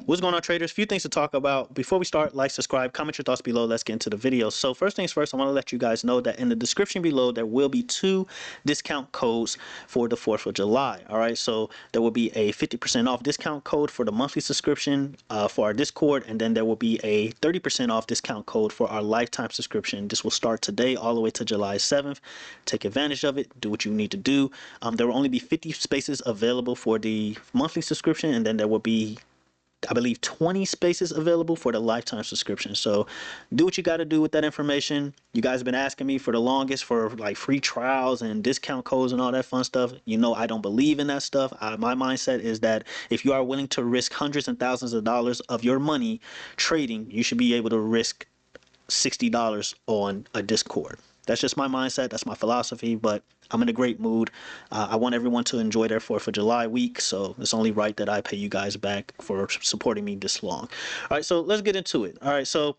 What's going on, traders? Few things to talk about. Before we start, like, subscribe, comment your thoughts below. Let's get into the video. So first things first, I want to let you guys know that in the description below, there will be 2 discount codes for the 4th of July. All right, so there will be a 50% off discount code for the monthly subscription for our Discord, and then there will be a 30% off discount code for our lifetime subscription. This will start today all the way to July 7th. Take advantage of it. Do what you need to do. There will only be 50 spaces available for the monthly subscription, and then there will be, I believe, 20 spaces available for the lifetime subscription. So do what you got to do with that information. You guys have been asking me for the longest for like free trials and discount codes and all that fun stuff. You know, I don't believe in that stuff. My mindset is that if you are willing to risk hundreds and thousands of dollars of your money trading, you should be able to risk $60 on a Discord. That's just my mindset. That's my philosophy, but I'm in a great mood. I want everyone to enjoy their 4th of July week, so it's only right that I pay you guys back for supporting me this long. All right, so let's get into it. All right, so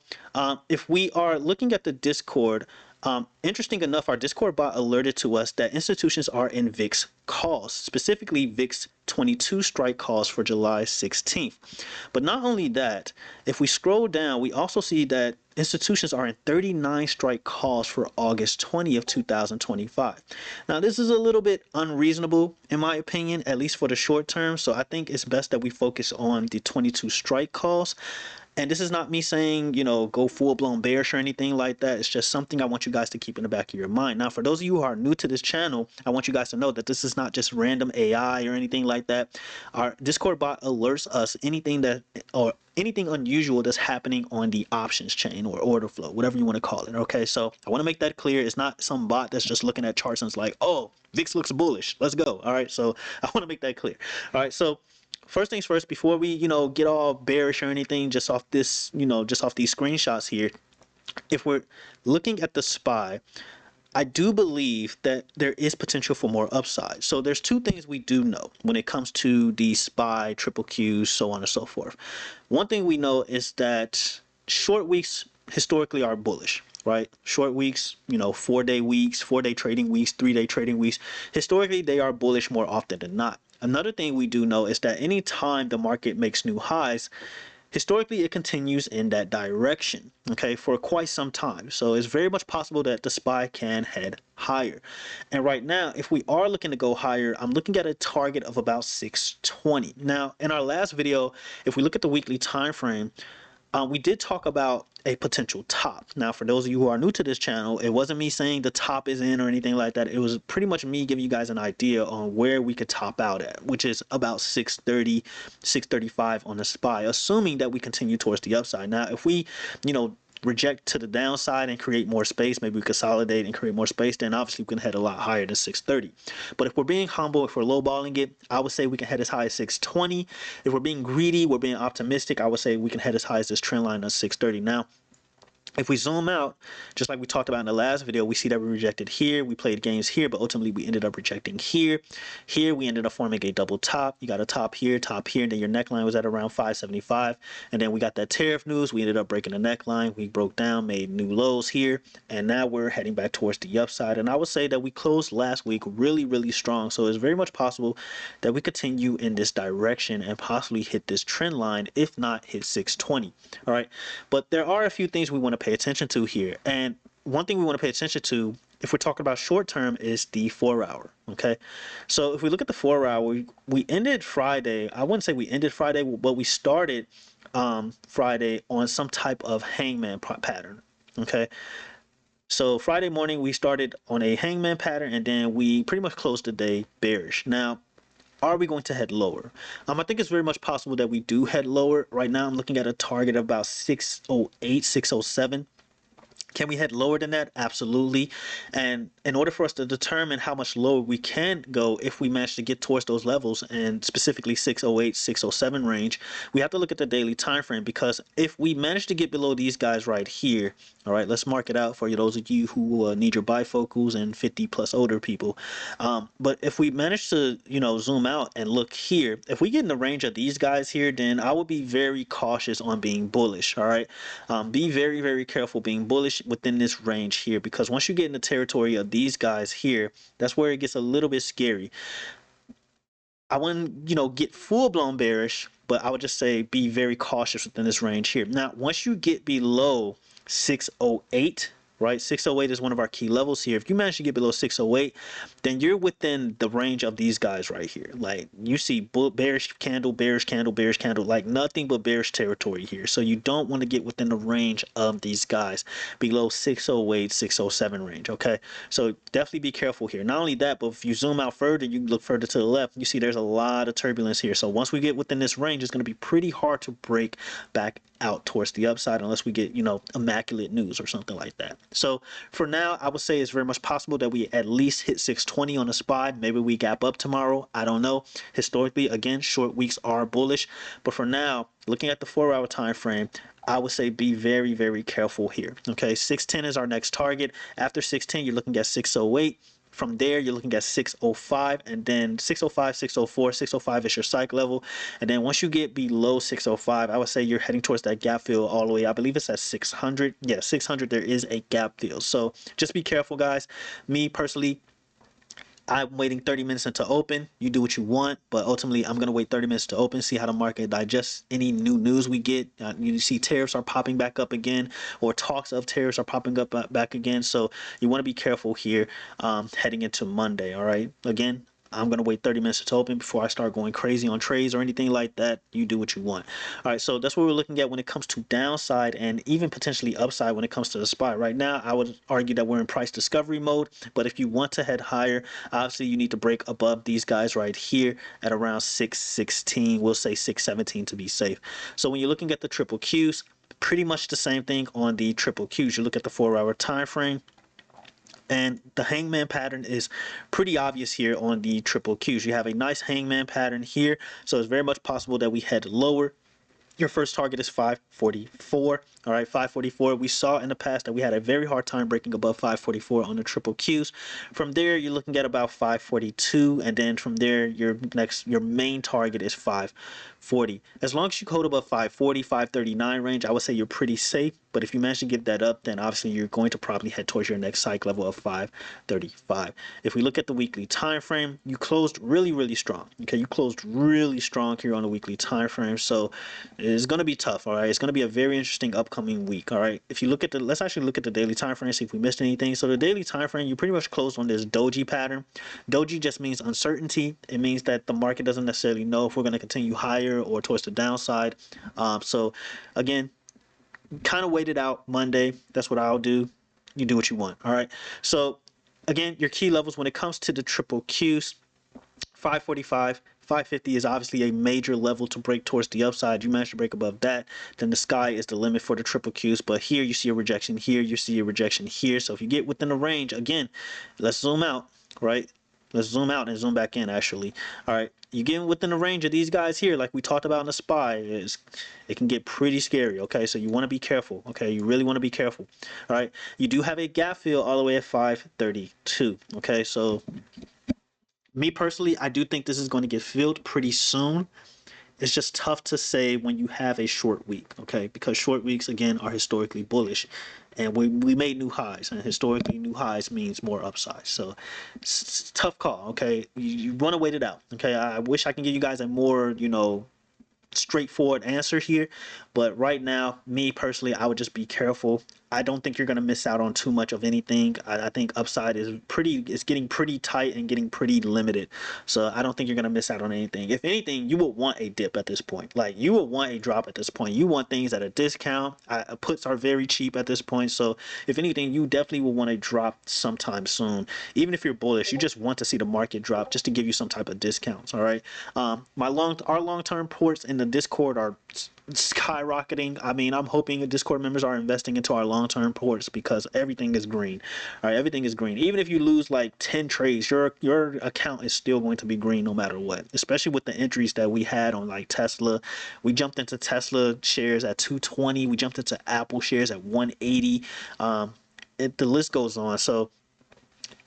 if we are looking at the Discord, interesting enough, our Discord bot alerted to us that institutions are in VIX calls, specifically VIX 22 strike calls for July 16th. But not only that, if we scroll down, we also see that institutions are in 39 strike calls for August 20th, 2025. Now, this is a little bit unreasonable, in my opinion, at least for the short term. So I think it's best that we focus on the 22 strike calls. And this is not me saying, you know, go full-blown bearish or anything like that. It's just something I want you guys to keep in the back of your mind. Now, for those of you who are new to this channel, I want you guys to know that this is not just random AI or anything like that. Our Discord bot alerts us anything unusual that's happening on the options chain or order flow, whatever you want to call it. Okay, so I want to make that clear. It's not some bot that's just looking at charts and it's like, oh, VIX looks bullish, let's go. All right, so I want to make that clear. All right, so first things first, before we, get all bearish or anything, just off this, just off these screenshots here, if we're looking at the SPY, I do believe that there is potential for more upside. So there's 2 things we do know when it comes to the SPY, triple Qs, so on and so forth. One thing we know is that short weeks historically are bullish, right? Short weeks, 4-day weeks, 4-day trading weeks, 3-day trading weeks, historically they are bullish more often than not. Another thing we do know is that anytime the market makes new highs, historically it continues in that direction, okay, for quite some time. So it's very much possible that the SPY can head higher. And right now, if we are looking to go higher, I'm looking at a target of about 620. Now, in our last video, if we look at the weekly time frame, we did talk about a potential top. Now, for those of you who are new to this channel, it wasn't me saying the top is in or anything like that. It was pretty much me giving you guys an idea on where we could top out at, which is about 630, 635 on the SPY, assuming that we continue towards the upside. Now, if we, reject to the downside and create more space, maybe we consolidate and create more space, then obviously we can head a lot higher than 630. But if we're being humble, if we're lowballing it, I would say we can head as high as 620. If we're being greedy, we're being optimistic, I would say we can head as high as this trend line of 630. Now, if we zoom out, just like we talked about in the last video, we see that we rejected here. We played games here, but ultimately we ended up rejecting here. Here, we ended up forming a double top. You got a top here, and then your neckline was at around 575. And then we got that tariff news. We ended up breaking the neckline. We broke down, made new lows here. And now we're heading back towards the upside. And I would say that we closed last week really, really strong. So it's very much possible that we continue in this direction and possibly hit this trend line, if not hit 620. All right. But there are a few things we want to pay attention to here, and one thing we want to pay attention to if we're talking about short term is the 4-hour. Okay, so if we look at the 4-hour, we ended Friday, I wouldn't say we ended Friday, but we started Friday on some type of hangman pattern. Okay, so Friday morning we started on a hangman pattern, and then we pretty much closed the day bearish. Now, are we going to head lower? I think it's very much possible that we do head lower. Right now, I'm looking at a target of about 608, 607. Can we head lower than that? Absolutely. And in order for us to determine how much lower we can go if we manage to get towards those levels, and specifically 608, 607 range, we have to look at the daily time frame, because if we manage to get below these guys right here, all right, let's mark it out for you, those of you who need your bifocals and 50 plus older people. But if we manage to, zoom out and look here, if we get in the range of these guys here, then I would be very cautious on being bullish. All right, be very, very careful being bullish within this range here, because once you get in the territory of these guys here, that's where it gets a little bit scary. I wouldn't, get full blown bearish, but I would just say be very cautious within this range here. Now, once you get below 608, right? 608 is one of our key levels here. If you manage to get below 608, then you're within the range of these guys right here. Like you see bearish candle, bearish candle, bearish candle, like nothing but bearish territory here. So you don't want to get within the range of these guys below 608, 607 range, okay? So definitely be careful here. Not only that, but if you zoom out further, you look further to the left, you see there's a lot of turbulence here. So once we get within this range, it's going to be pretty hard to break back out towards the upside unless we get, immaculate news or something like that. So for now, I would say it's very much possible that we at least hit 620 on the SPY. Maybe we gap up tomorrow. I don't know. Historically, again, short weeks are bullish. But for now, looking at the 4-hour time frame, I would say be very, very careful here. Okay, 610 is our next target. After 610, you're looking at 608. From there, you're looking at 605, and then 605, 604, 605 is your psych level. And then once you get below 605, I would say you're heading towards that gap fill all the way. I believe it's at 600. Yeah, 600, there is a gap fill. So just be careful, guys. Me personally, I'm waiting 30 minutes into open. You do what you want, but ultimately I'm going to wait 30 minutes to open, see how the market digests any new news we get. You see tariffs are popping back up again, or talks of tariffs are popping up back again. So you want to be careful here heading into Monday, all right? Again, I'm going to wait 30 minutes to open before I start going crazy on trades or anything like that. You do what you want. All right, so that's what we're looking at when it comes to downside and even potentially upside when it comes to the SPY. Right now, I would argue that we're in price discovery mode, but if you want to head higher, obviously you need to break above these guys right here at around 616. We'll say 617 to be safe. So when you're looking at the triple Qs, pretty much the same thing on the triple Qs. You look at the 4-hour time frame, and the hangman pattern is pretty obvious here on the triple Qs. You have a nice hangman pattern here, so it's very much possible that we head lower. Your first target is 544. All right, 544. We saw in the past that we had a very hard time breaking above 544 on the triple Qs. From there, you're looking at about 542, and then from there, your main target is 540. As long as you hold above 540, 539 range, I would say you're pretty safe. But if you manage to give that up, then obviously you're going to probably head towards your next cycle level of 535. If we look at the weekly time frame, you closed really, really strong. Okay, you closed really strong here on the weekly time frame. So it's going to be tough. All right, it's going to be a very interesting upcoming week. All right, if you look at let's actually look at the daily time frame, see if we missed anything. So the daily time frame, you pretty much closed on this doji pattern. Doji just means uncertainty. It means that the market doesn't necessarily know if we're going to continue higher or towards the downside. So again, kind of wait it out Monday. That's what I'll do. You do what you want. All right. So again, your key levels when it comes to the triple Qs, 545, 550 is obviously a major level to break towards the upside. You manage to break above that, then the sky is the limit for the triple Qs. But here you see a rejection here, you see a rejection here. So if you get within the range, again, let's zoom out, right? Let's zoom out and zoom back in actually. All right, you get within the range of these guys here, like we talked about in the SPY, it can get pretty scary. Okay, so you want to be careful. Okay, you really want to be careful. All right, you do have a gap fill all the way at 532. Okay, so me personally, I do think this is going to get filled pretty soon. It's just tough to say when you have a short week, okay? Because short weeks, again, are historically bullish. And we made new highs, and historically, new highs means more upside. So it's a tough call, okay? You want to wait it out, okay? I wish I can give you guys a more, straightforward answer here, but right now, me personally, I would just be careful. I don't think you're going to miss out on too much of anything. I think upside is getting pretty tight and getting pretty limited. So I don't think you're going to miss out on anything. If anything, you would want a dip at this point. Like you would want a drop at this point. You want things at a discount. Puts are very cheap at this point. So if anything, you definitely will want a drop sometime soon. Even if you're bullish, you just want to see the market drop just to give you some type of discounts. All right. Our long-term ports in the Discord are skyrocketing. I mean, I'm hoping the Discord members are investing into our long-term ports because everything is green. All right, everything is green. Even if you lose like 10 trades, your account is still going to be green no matter what. Especially with the entries that we had on like Tesla. We jumped into Tesla shares at 220. We jumped into Apple shares at 180. The list goes on. So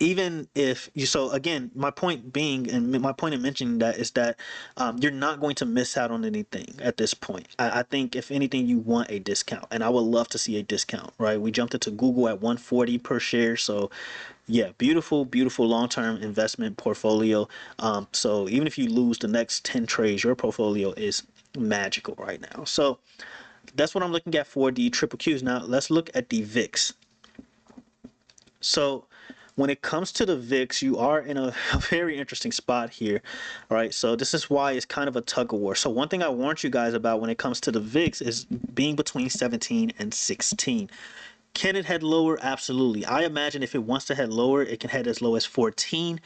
even if you, so again, my point being, and my point in mentioning that is that you're not going to miss out on anything at this point. I think if anything, you want a discount, and I would love to see a discount, right? We jumped into Google at 140 per share, so Yeah, beautiful, beautiful long-term investment portfolio. So even if you lose the next 10 trades, your portfolio is magical right now. So that's what I'm looking at for the triple Qs. Now let's look at the VIX. So when it comes to the VIX, you are in a very interesting spot here. All right, so this is why it's kind of a tug of war. So one thing I warned you guys about when it comes to the VIX is being between 17 and 16. Can it head lower? Absolutely. I imagine if it wants to head lower, it can head as low as 14.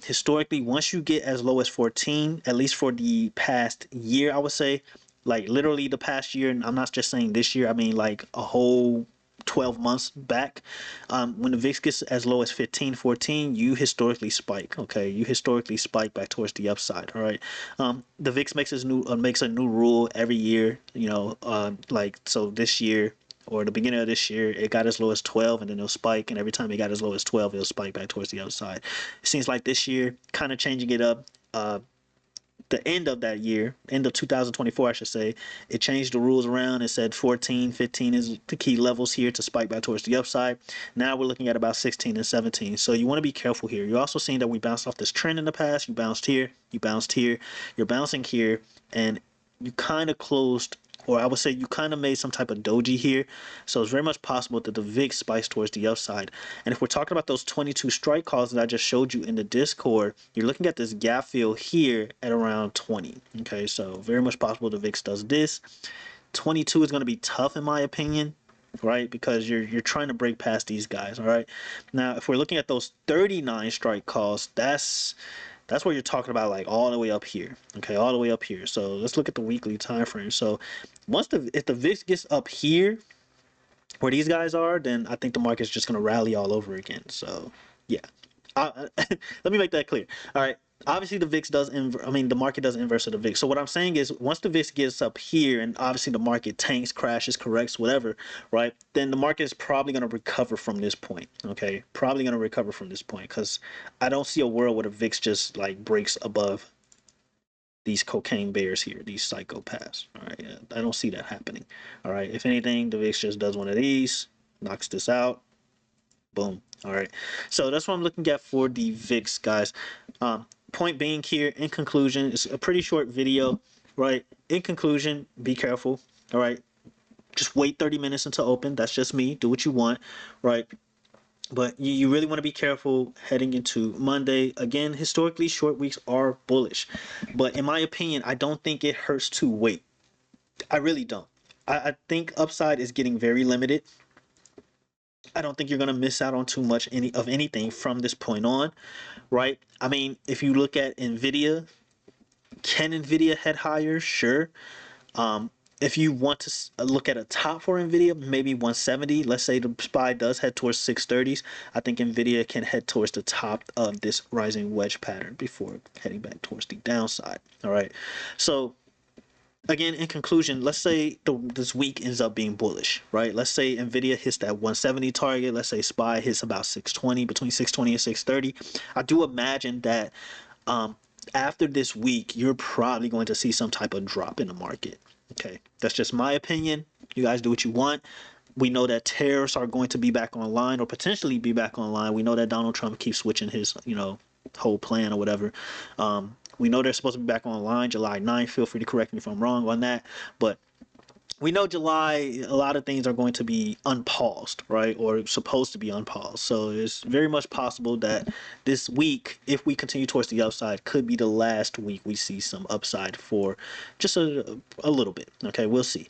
Historically, once you get as low as 14, at least for the past year, I would say, like literally the past year, and I'm not just saying this year, I mean like a whole 12 months back, when the VIX gets as low as 15, 14, you historically spike. Okay, you historically spike back towards the upside. All right, the VIX makes a new rule every year. Like so this year or the beginning of this year, it got as low as 12 and then it'll spike. And every time it got as low as 12, it'll spike back towards the upside. It seems like this year, kind of changing it up. The end of that year, end of 2024, I should say, it changed the rules around. It said 14, 15 is the key levels here to spike back towards the upside. Now we're looking at about 16 and 17. So you want to be careful here. You're also seeing that we bounced off this trend in the past. You bounced here, you bounced here, you're bouncing here, and you kind of closed, or I would say you kind of made some type of doji here. So it's very much possible that the VIX spikes towards the upside. And if we're talking about those 22 strike calls that I just showed you in the Discord, you're looking at this gap fill here at around 20. Okay, so very much possible the VIX does this. 22 is going to be tough in my opinion, right? Because you're trying to break past these guys. All right. Now, if we're looking at those 39 strike calls, that's where you're talking about like all the way up here. Okay, all the way up here. So let's look at the weekly time frame. So if the VIX gets up here where these guys are, then I think the market's just gonna rally all over again. So yeah, let me make that clear. All right. Obviously, the VIX does. The market does inverse of the VIX. So what I'm saying is, once the VIX gets up here, and obviously the market tanks, crashes, corrects, whatever, right? Then the market is probably going to recover from this point. Okay, probably going to recover from this point because I don't see a world where the VIX just like breaks above these cocaine bears here, these psychopaths. All right, I don't see that happening. All right, if anything, the VIX just does one of these, knocks this out. Boom. All right. So that's what I'm looking at for the VIX, guys. Point being here, in conclusion, it's a pretty short video, right? In conclusion, be careful. All right. Just wait 30 minutes until open. That's just me. Do what you want, right? But you really want to be careful heading into Monday. Again, historically, short weeks are bullish. But in my opinion, I don't think it hurts to wait. I really don't. I think upside is getting very limited. I don't think you're going to miss out on too much of anything from this point on, right? I mean, if you look at Nvidia, can Nvidia head higher? Sure. If you want to look at a top for Nvidia, maybe 170. Let's say the SPY does head towards 630s. I think Nvidia can head towards the top of this rising wedge pattern before heading back towards the downside. All right. So again, in conclusion, let's say this week ends up being bullish, right? Let's say Nvidia hits that 170 target. Let's say SPY hits about 620, between 620 and 630. I do imagine that after this week, you're probably going to see some type of drop in the market. Okay, that's just my opinion. You guys do what you want. We know that tariffs are going to be back online or potentially be back online. We know that Donald Trump keeps switching his, whole plan or whatever. We know they're supposed to be back online July 9th. Feel free to correct me if I'm wrong on that. But we know July, a lot of things are going to be unpaused, right? Or supposed to be unpaused. So it's very much possible that this week, if we continue towards the upside, could be the last week we see some upside for just a little bit. Okay, we'll see.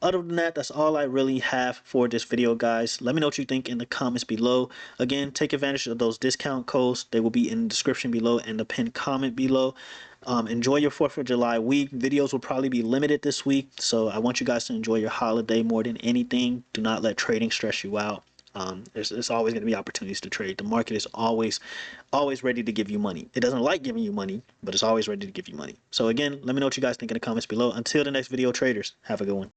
Other than that, that's all I really have for this video, guys. Let me know what you think in the comments below. Again, take advantage of those discount codes. They will be in the description below and the pinned comment below. Enjoy your 4th of July week. Videos will probably be limited this week, so I want you guys to enjoy your holiday more than anything. Do not let trading stress you out. There's always going to be opportunities to trade. The market is always ready to give you money. It doesn't like giving you money, but it's always ready to give you money. So again, let me know what you guys think in the comments below. Until the next video, traders, have a good one.